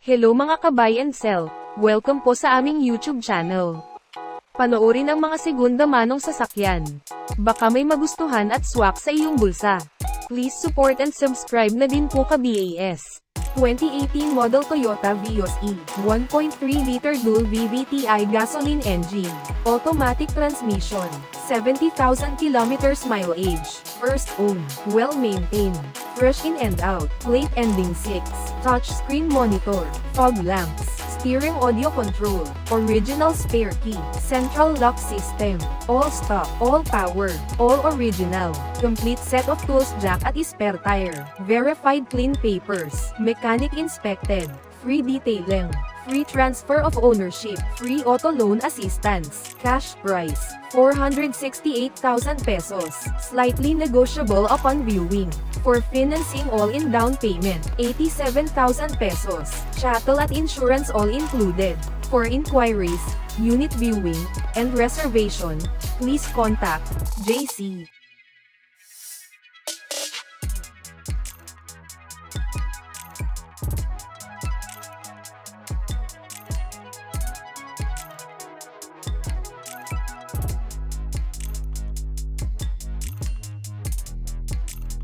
Hello mga ka-buy and sell, welcome po sa aming YouTube channel. Panoorin ang mga segunda manong sasakyan. Baka may magustuhan at swak sa iyong bulsa. Please support and subscribe na din po ka-BAS. 2018 model Toyota Vios E, 1.3-liter dual VVT-i gasoline engine, automatic transmission, 70,000 kilometers mileage, first owned, well-maintained, fresh in and out, plate ending 6, touchscreen monitor, fog lamps, steering audio control, original spare key, central lock system, all stock, all power, all original, complete set of tools jack at spare tire, verified clean papers, mechanic inspected, free detailing, free transfer of ownership, free auto loan assistance, cash price, 468,000 pesos, slightly negotiable upon viewing. For financing all-in down payment, 87,000 pesos, chattel at insurance all included. For inquiries, unit viewing, and reservation, please contact Jayce.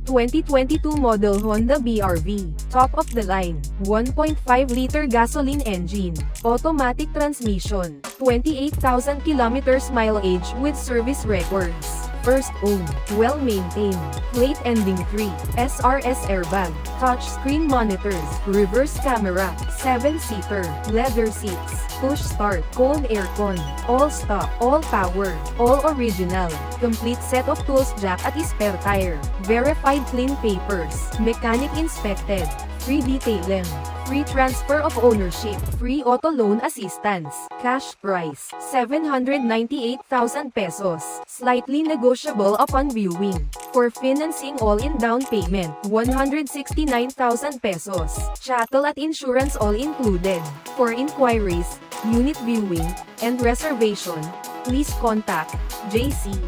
(2022) model Honda BRV, top of the line, 1.5-liter gasoline engine, automatic transmission, 28,000 kilometers mileage with service records, first owned, well-maintained, plate ending 3, SRS airbag, touchscreen monitors, reverse camera, 7-seater, leather seats, push start, cold aircon, all stock, all power, all original, complete set of tools jack at spare tire, verified clean papers, mechanic inspected, free detailing, free transfer of ownership, free auto loan assistance, cash price, 798,000 pesos, slightly negotiable upon viewing. For financing all-in down payment, 169,000 pesos, chattel at insurance all included. For inquiries, unit viewing, and reservation, please contact Jayce.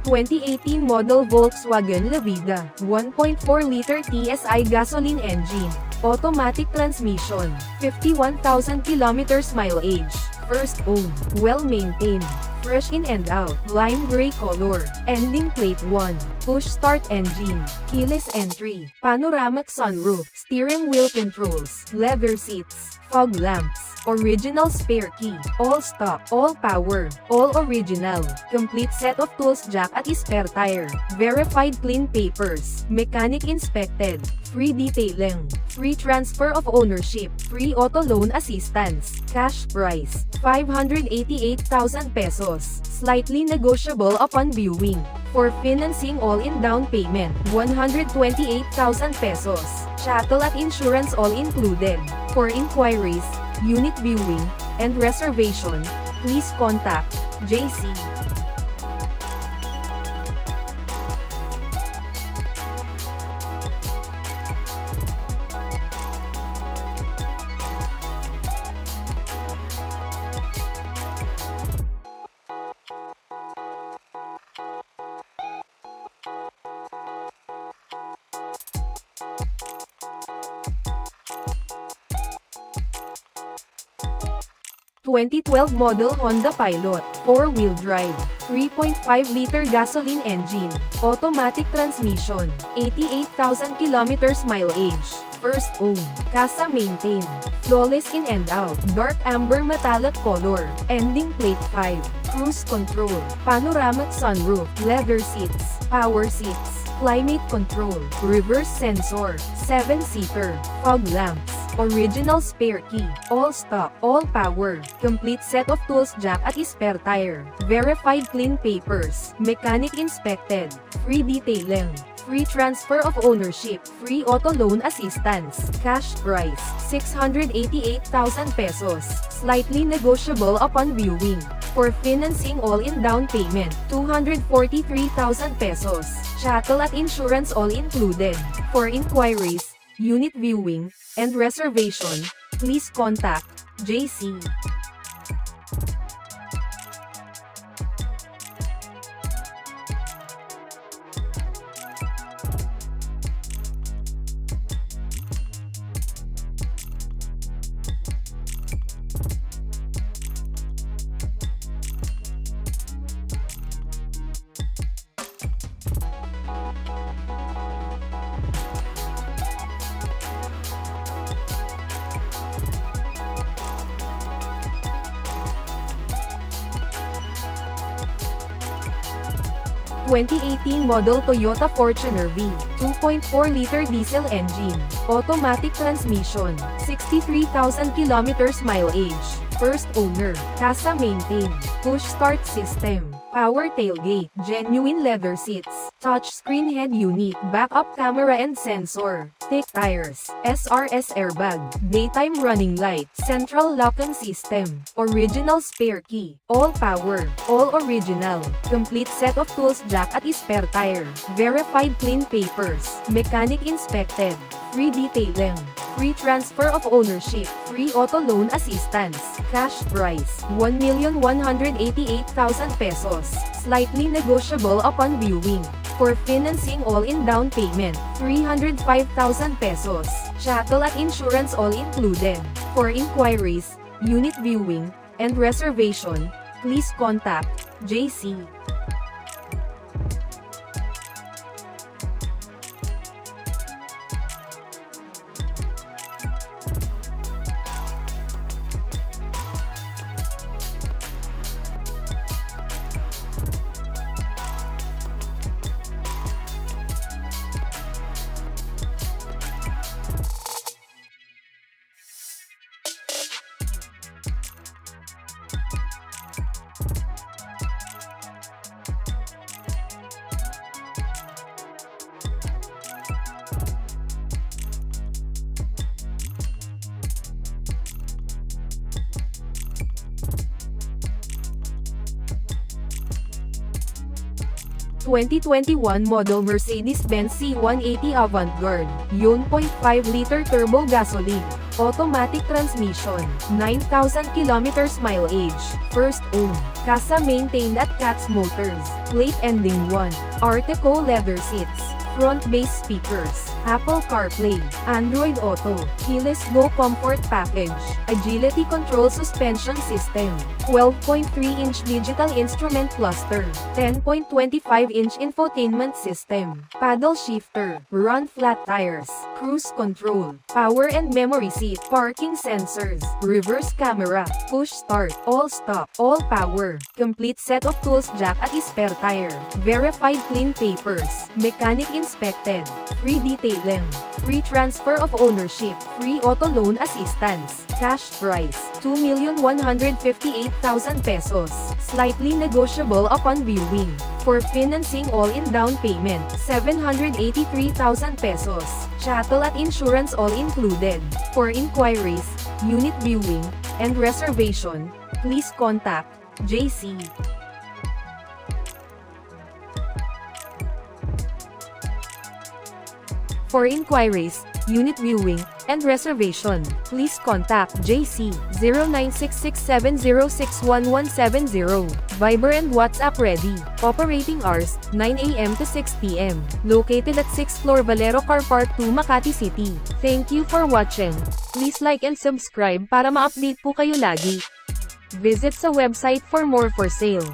(2018) model Volkswagen Lavida, 1.4-liter TSI gasoline engine, automatic transmission, 51,000 kilometers mileage, first owned, well-maintained, fresh in and out, lime gray color, ending plate 1, push start engine, keyless entry, panoramic sunroof, steering wheel controls, leather seats, fog lamps, original spare key, all stock, all power, all original, complete set of tools jack at spare tire, verified clean papers, mechanic inspected, free detailing, free transfer of ownership, free auto loan assistance, cash price, 588,000 pesos, slightly negotiable upon viewing. For financing all-in down payment, 128,000 pesos, chattel at insurance all included. For inquiries, unit viewing, and reservation, please contact Jayce. (2012) model Honda Pilot, 4-wheel drive, 3.5-liter gasoline engine, automatic transmission, 88,000 kilometers mileage, first owned, casa maintained, flawless in and out, dark amber metallic color, ending plate 5, cruise control, panoramic sunroof, leather seats, power seats, climate control, reverse sensor, 7-seater, fog lamps, original spare key, all stock, all power, complete set of tools jack at spare tire, verified clean papers, mechanic inspected, free detailing, free transfer of ownership, free auto loan assistance, cash price, 688,000 pesos, slightly negotiable upon viewing. For financing all-in down payment, 243,000 pesos, chattel at insurance all included. For inquiries, unit viewing, and reservation, please contact Jayce. 2018 model Toyota Fortuner V, 2.4-liter diesel engine, automatic transmission, 63,000 kilometers mileage, first owner, casa maintain, push start system, power tailgate, genuine leather seats, touchscreen head unit, backup camera and sensor, thick tires, SRS airbag, daytime running light, central locking system, original spare key, all power, all original, complete set of tools, jack at spare tire, verified clean papers, mechanic inspected, free detailing, free transfer of ownership, free auto loan assistance, cash price, 1,188,000 pesos, slightly negotiable upon viewing. For financing all-in down payment, 305,000 pesos, chattel at insurance all included. For inquiries, unit viewing, and reservation, please contact Jayce. (2021 model Mercedes-Benz C180 Avant-Garde, 1.5-liter turbo gasoline, automatic transmission, 9,000 kilometers mileage, first owned, casa maintained at Cat's Motors, plate ending 1, Arteco leather seats, front base speakers, Apple CarPlay, Android Auto, keyless go comfort package, agility control suspension system, 12.3-inch digital instrument cluster, 10.25-inch infotainment system, paddle shifter, run flat tires, cruise control, power and memory seat, parking sensors, reverse camera, push start, all stop, all power, complete set of tools, jack at spare tire, verified clean papers, mechanic inspected, free detailing, free transfer of ownership, free auto loan assistance, cash price, 2,158,000 pesos, slightly negotiable upon viewing. For financing all-in down payment, 783,000 pesos, chattel at insurance all included. For inquiries, unit viewing, and reservation, please contact Jayce. For inquiries, unit viewing, and reservation, please contact Jayce, 0966706170, Viber and WhatsApp ready. Operating hours, 9 a.m. to 6 p.m. Located at 6th floor Valero Car Park 2, Makati City. Thank you for watching. Please like and subscribe para ma-update po kayo lagi. Visit sa website for more for sale.